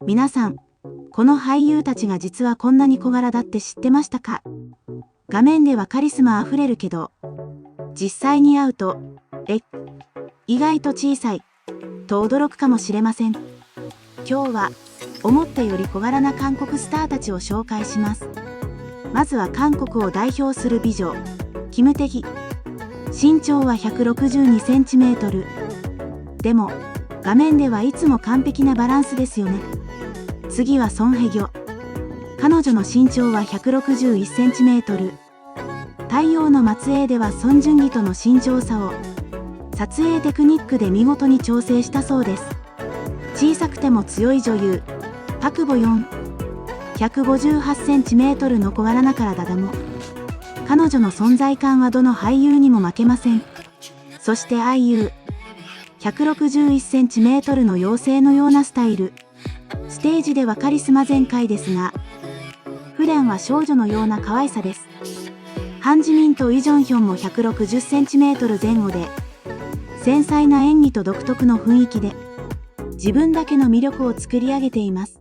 皆さん、この俳優たちが実はこんなに小柄だって知ってましたか？画面ではカリスマあふれるけど、実際に会うと、意外と小さい、と驚くかもしれません。今日は、思ったより小柄な韓国スターたちを紹介します。まずは韓国を代表する美女、キム・テヒ。身長は162センチメートル。でも、画面ではいつも完璧なバランスですよね。次はソン・ヘギョ。彼女の身長は161センチメートル。太陽の末裔ではソン・ジュンギとの身長差を撮影テクニックで見事に調整したそうです。小さくても強い女優、パク・ボヨン。158センチメートルの小柄な体だも。彼女の存在感はどの俳優にも負けません。そして IU。161センチメートルの妖精のようなスタイル。ステージではカリスマ全開ですが、普段は少女のような可愛さです。ハン・ジミンとイ・ジョンヒョンも160センチメートル前後で、繊細な演技と独特の雰囲気で、自分だけの魅力を作り上げています。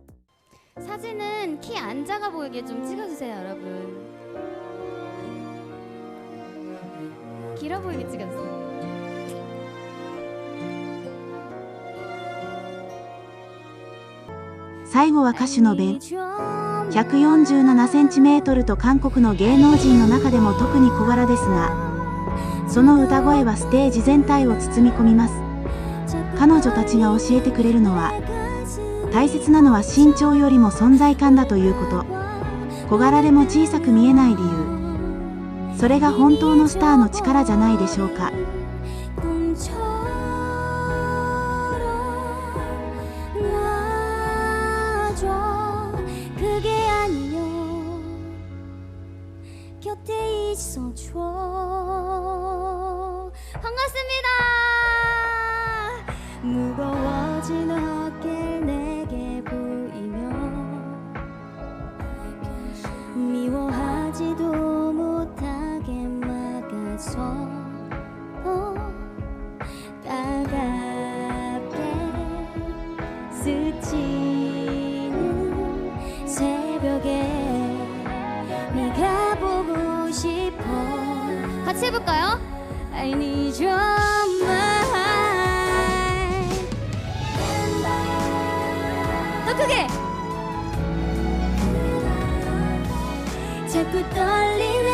사진은 키 안 작아 보이게 좀 찍어주세요, 여러분. 길어 보이게 찍어주세요.最後は歌手のベン。147センチメートルと韓国の芸能人の中でも特に小柄ですが、その歌声はステージ全体を包み込みます。彼女たちが教えてくれるのは、大切なのは身長よりも存在感だということ。小柄でも小さく見えない理由。それが本当のスターの力じゃないでしょうか。반갑습니다. 무거워진 어깨 내게 보이며 미워하지도 못하게 막아서 따갑게 스치는 새벽에 네가 보고 싶어. 같이 해볼까요? I need your mind. 더 크게. 자꾸 떨리는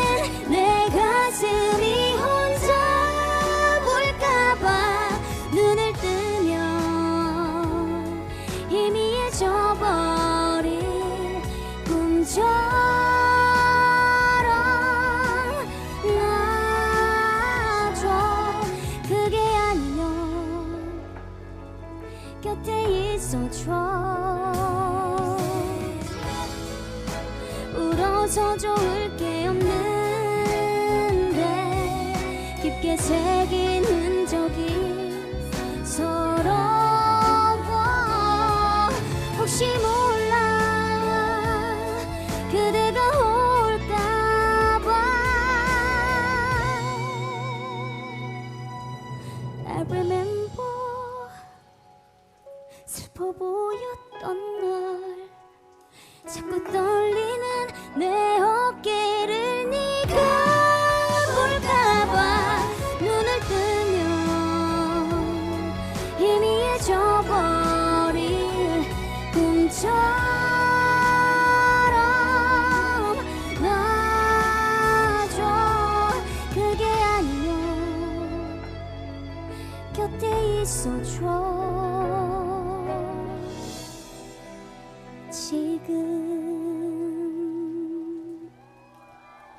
내 가슴이 혼자 볼까봐 눈을 뜨면 희미해져버린 꿈처럼 곁에 있어줘. 울어서 좋을 게 없는데 깊게 새긴 흔적이 서러워. 혹시 몰라 그대가 올까봐. I remember 슬퍼 보였던 날 자꾸 떨리는 내 어깨를 네가 볼까봐 눈을 뜨면 희미해져버릴 꿈처럼 놔줘. 그게 아니면 곁에 있어줘. 지금